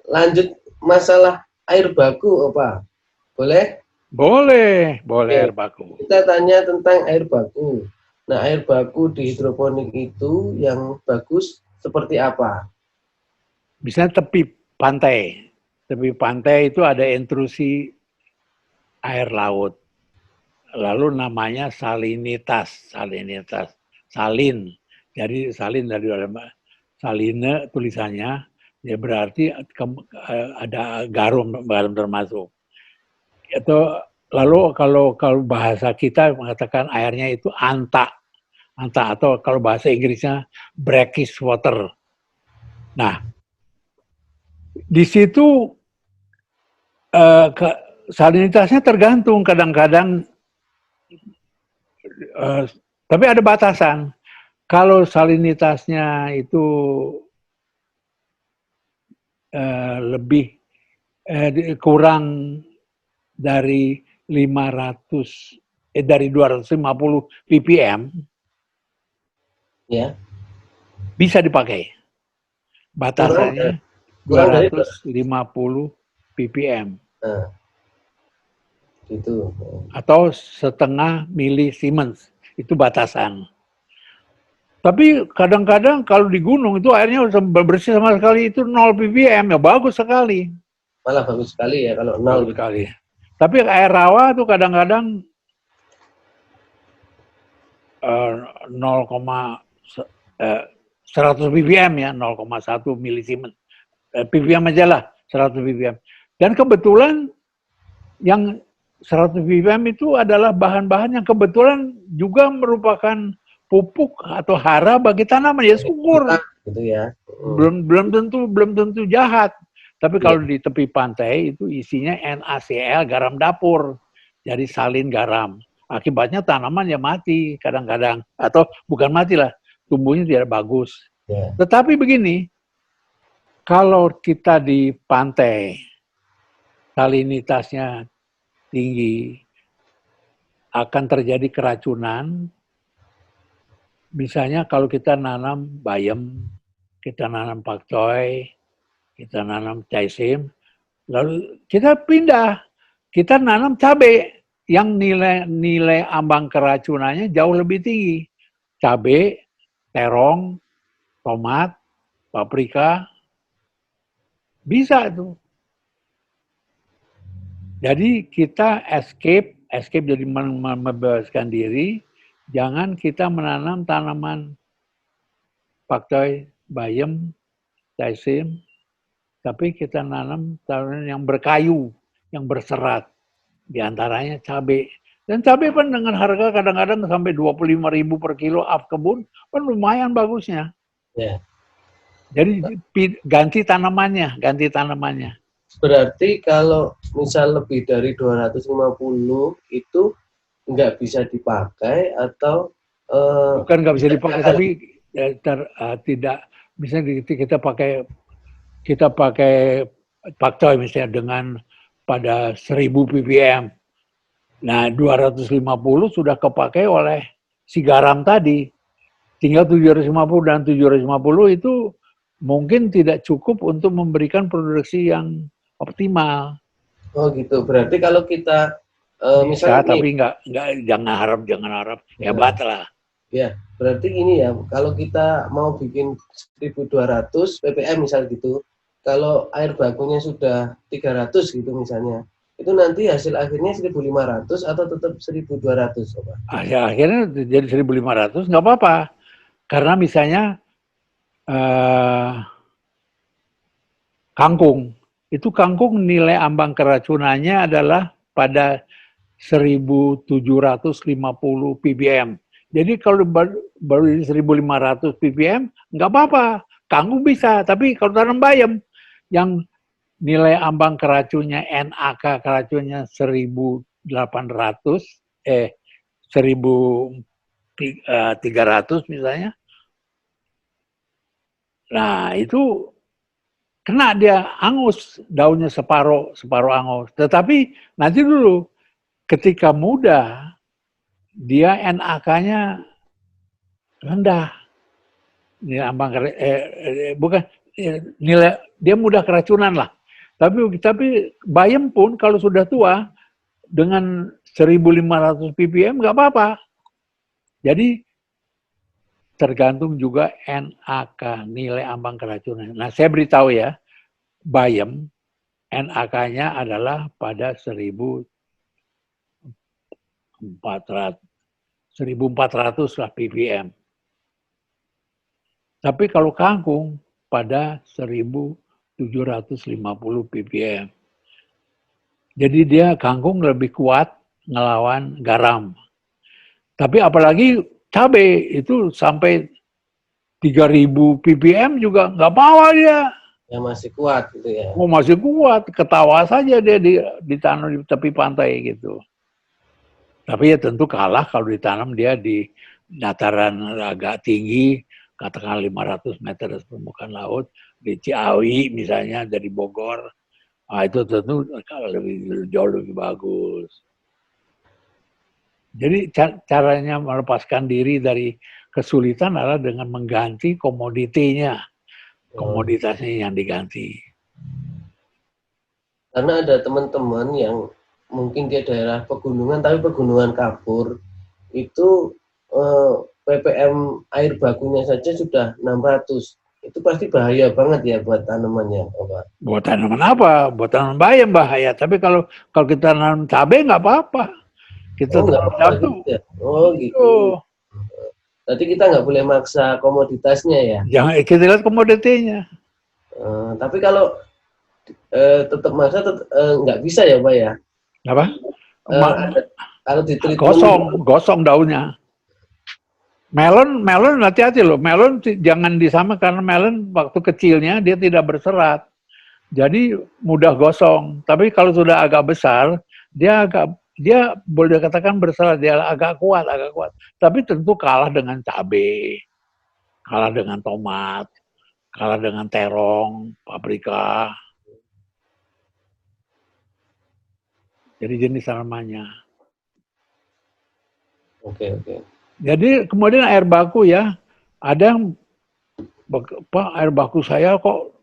Lanjut masalah air baku, apa? Boleh? Boleh Oke, air baku. kita tanya tentang air baku. Nah, air baku di hidroponik itu yang bagus seperti apa? Misalnya tepi pantai. Tepi pantai itu ada intrusi air laut. Lalu namanya salinitas. Salin. Jadi salin dari saline tulisannya, ya berarti ada garam termasuk. Itu lalu kalau bahasa kita mengatakan airnya itu anta atau kalau bahasa Inggrisnya brackish water. Nah, di situ salinitasnya tergantung, kadang-kadang tapi ada batasan. Kalau salinitasnya itu lebih kurang dari 250 ppm, Ya, bisa dipakai. Batasannya kurang dari 250 ppm. nah, gitu. Atau setengah milisiemens. Itu batasan. Tapi kadang-kadang kalau di gunung itu airnya bersih sama sekali, itu 0 ppm, ya bagus sekali. Malah bagus sekali ya kalau nol Bagus gitu. sekali. Tapi air rawa tuh kadang-kadang 100 ppm ya, 0,1 milisiemens. ppm aja lah, 100 ppm. Dan kebetulan yang 100 ppm itu adalah bahan-bahan yang kebetulan juga merupakan pupuk atau hara bagi tanaman, ya syukur. Gitu ya. Belum tentu jahat. Tapi Ya. kalau di tepi pantai itu isinya NaCl, garam dapur. Jadi salin garam. Akibatnya tanaman ya mati kadang-kadang, atau bukan mati lah, tumbuhnya tidak bagus. Ya. Tetapi begini, kalau kita di pantai salinitasnya tinggi, akan terjadi keracunan. Misalnya kalau kita nanam bayam, kita nanam pakcoy, kita nanam caisim, lalu kita pindah, kita nanam cabai yang nilai ambang keracunannya jauh lebih tinggi. Cabai, terong, tomat, paprika, bisa tuh. Jadi kita escape jadi membebaskan diri, jangan kita menanam tanaman pakcoy, bayam, caisim, tapi kita nanam tanaman yang berkayu, yang berserat, diantaranya cabai. Dan cabai pun dengan harga kadang-kadang sampai 25.000 per kilo up kebun, pun lumayan bagusnya. Ya. Jadi ganti tanamannya. Berarti kalau misal lebih dari 250 itu nggak bisa dipakai atau bukan nggak bisa dipakai, tapi tidak, misalnya kita pakai pakcoy misalnya dengan pada 1000 ppm. Nah, 250 sudah kepakai oleh si garam tadi. Tinggal 750, dan 750 itu mungkin tidak cukup untuk memberikan produksi yang optimal. Oh gitu. Berarti kalau kita Bisa, misalnya nih, tapi jangan harap hebat lah. ya, berarti ini ya, kalau kita mau bikin 1200 ppm misal gitu, kalau air bakunya sudah 300 gitu misalnya, itu nanti hasil akhirnya 1500 atau tetap 1200, Pak? Akhirnya jadi 1.500, nggak apa-apa. Karena misalnya kangkung, itu kangkung nilai ambang keracunannya adalah pada 1.750 ppm. Jadi kalau baru 1.500 ppm, nggak apa-apa. Kangkung bisa, tapi kalau tanam bayam yang nilai ambang keracunnya, NaK keracunnya 1.800, 1.300 misalnya. Nah, itu kena dia, angus, daunnya separuh angus. Tetapi nanti dulu, ketika muda, dia NaK-nya rendah. Nilai ambang bukan nilai dia mudah keracunan lah. Tapi bayam pun kalau sudah tua dengan 1.500 ppm nggak apa-apa. Jadi tergantung juga NaK, nilai ambang keracunan. Nah, saya beritahu ya, bayam NaK-nya adalah pada 1.400 lah ppm. Tapi kalau kangkung pada 1.750 ppm. Jadi dia kangkung lebih kuat ngelawan garam. Tapi apalagi cabai itu sampai 3.000 ppm juga nggak apa-apa dia. Yang masih kuat gitu ya. Oh, masih kuat, ketawa saja dia ditanam di tepi pantai gitu. Tapi ya tentu kalah kalau ditanam dia di dataran agak tinggi, katakan 500 meter dari permukaan laut, di Ciawi misalnya dari Bogor. Nah, itu tentu jauh lebih bagus. Jadi caranya melepaskan diri dari kesulitan adalah dengan mengganti komoditasnya yang diganti. Karena ada teman-teman yang mungkin dia daerah pegunungan, tapi pegunungan kapur, itu ppm air bakunya saja sudah 600. Itu pasti bahaya banget ya buat tanamannya, Pak. Buat tanaman apa? Buat tanaman bayam bahaya. Tapi kalau kita nanam cabai nggak apa-apa. Kita nggak apa-apa gitu ya? Oh gitu. Berarti kita nggak boleh maksa komoditasnya ya? Jangan kita lihat komoditinya. Tapi kalau tetap maksa nggak bisa ya, Pak ya? Apa? Kalau ditreatment gosong daunnya. Melon hati-hati loh. Melon jangan disama karena melon waktu kecilnya dia tidak berserat. Jadi mudah gosong. Tapi kalau sudah agak besar, dia boleh dikatakan berserat, dia agak kuat. Tapi tentu kalah dengan cabai, kalah dengan tomat, kalah dengan terong, paprika. Jadi jenis tanamannya. Oke. Jadi kemudian air baku ya, ada yang air baku saya kok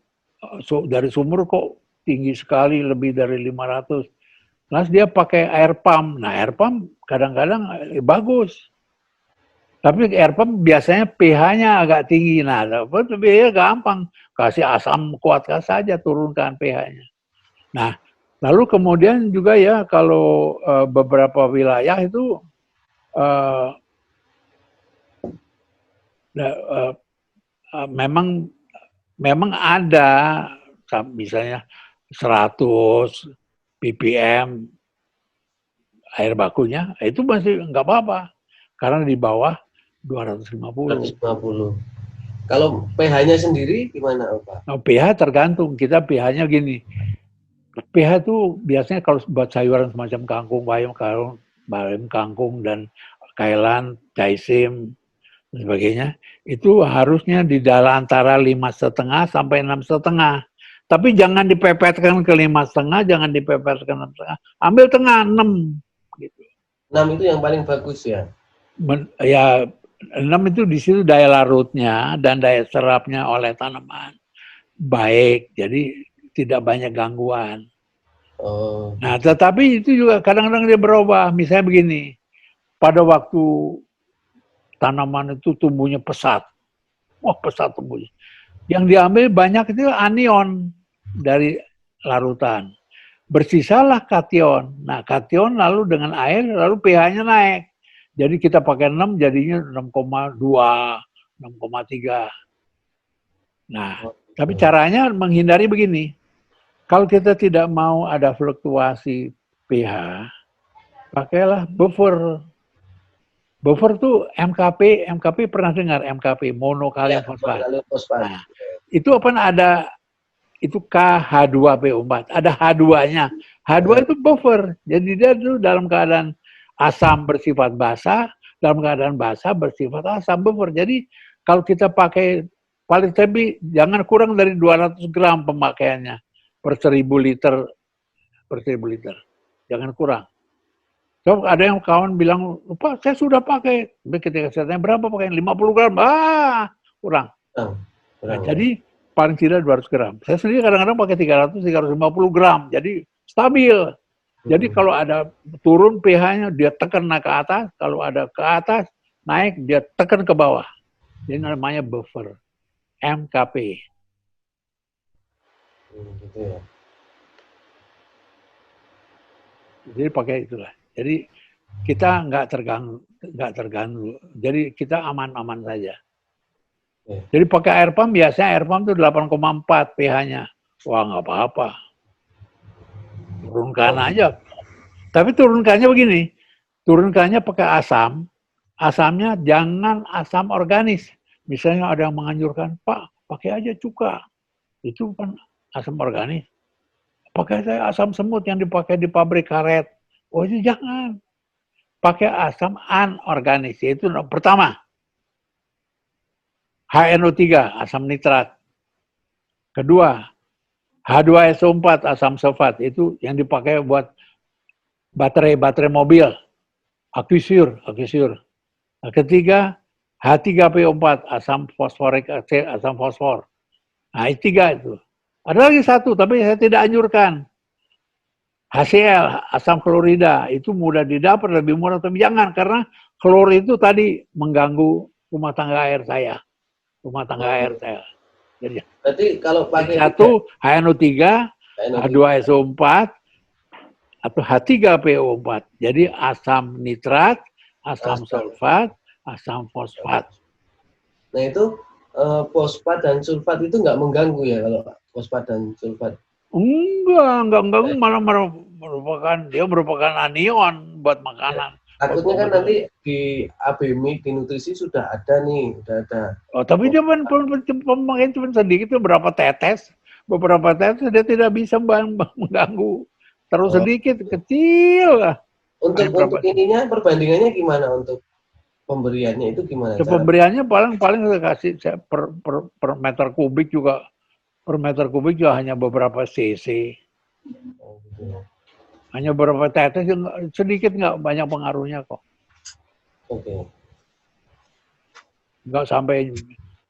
dari sumur kok tinggi sekali, lebih dari 500. Terus dia pakai air pump. Nah, air pump kadang-kadang bagus. Tapi air pump biasanya pH-nya agak tinggi. Nah, pH gampang. Kasih asam kuat saja, turunkan pH-nya. Nah, lalu kemudian juga ya, kalau beberapa wilayah itu memang ada misalnya 100 ppm air bakunya, itu masih nggak apa-apa karena di bawah 250. Kalau pH-nya sendiri gimana, Pak? Nah, pH tergantung. Kita pH-nya gini. pH itu biasanya kalau buat sayuran semacam kangkung, bayam kangkung dan kailan, caisem dan sebagainya, itu harusnya di dalam antara 5,5 sampai 6,5. Tapi jangan dipepetkan ke 5,5, jangan dipepetkan ke 6,5. Ambil tengah 6. Gitu. 6 itu yang paling bagus ya? Ya, 6 itu di situ daya larutnya dan daya serapnya oleh tanaman baik, jadi tidak banyak gangguan. Nah, tetapi itu juga kadang-kadang dia berubah. Misalnya begini, pada waktu tanaman itu tumbuhnya pesat. Wah, pesat tumbuhnya. Yang diambil banyak itu anion dari larutan. Bersisalah kation. Nah, kation lalu dengan air, lalu pH-nya naik. Jadi kita pakai 6, jadinya 6,2, 6,3. Nah, tapi caranya menghindari begini. Kalau kita tidak mau ada fluktuasi pH, pakailah buffer. Buffer tuh MKP pernah dengar MKP, monokalium fosfat. Nah, itu itu KH2PO4, ada H2-nya. H2 itu buffer, jadi dia tuh dalam keadaan asam bersifat basa, dalam keadaan basa bersifat asam, buffer. Jadi kalau kita pakai paling tapi jangan kurang dari 200 gram pemakaiannya per 1.000 liter. Jangan kurang. So, ada yang kawan bilang, Pak, saya sudah pakai. Ketika saya tanya, berapa pakai? 50 gram. Kurang. Nah, jadi paling tidak 200 gram. Saya sendiri kadang-kadang pakai 300-350 gram, jadi stabil. Jadi kalau ada turun pH-nya, dia tekan ke atas, kalau ada ke atas, naik, dia tekan ke bawah. Jadi namanya buffer, MKP. Gitu ya. Jadi pakai itulah. Jadi kita nggak terganggu. Jadi kita aman-aman saja. Jadi pakai air pump, biasanya air pump itu 8,4 pH-nya. Wah, nggak apa-apa. Turunkan aja. Tapi turunkannya begini, turunkannya pakai asam. Asamnya jangan asam organis. Misalnya ada yang menganjurkan, Pak, pakai aja cuka. Itu kan asam organis. Pakai saya asam semut yang dipakai di pabrik karet. Oh, itu jangan. Pakai asam anorganis. Itu pertama. HNO3, asam nitrat. Kedua, H2SO4, asam sulfat. Itu yang dipakai buat baterai mobil. Akuisur. Ketiga, H3PO4, asam fosforik acid, asam fosfor. Nah, itu 3 itu. Ada lagi satu, tapi saya tidak anjurkan. HCl, asam klorida, itu mudah didapat, lebih murah, tapi jangan, karena klor itu tadi mengganggu rumah tangga air saya. Jadi, berarti kalau pakai satu, HNO3, H2SO4, atau H3PO4. Jadi asam nitrat, asam sulfat, asam fosfat. Nah itu fosfat dan sulfat itu nggak mengganggu ya kalau fosfat dan sulfat? Enggak, malah merupakan anion buat makanan. Takutnya kan nanti di ABMI, di nutrisi sudah ada nih, udah ada. Oh, tapi dia pemakaian cuma sedikit, beberapa tetes dia tidak bisa mengganggu. Terus sedikit, kecil lah. Untuk ininya perbandingannya gimana untuk pemberiannya itu gimana? Pemberiannya paling saya kasih per meter kubik juga hanya beberapa cc. Hanya beberapa tetes, sedikit, nggak banyak pengaruhnya kok. Oke. Nggak sampai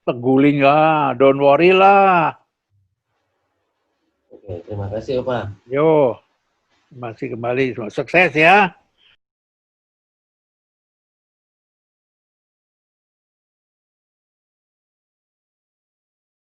terguling lah, don't worry lah. Oke, terima kasih Pak. Yo, masih kembali, sukses ya.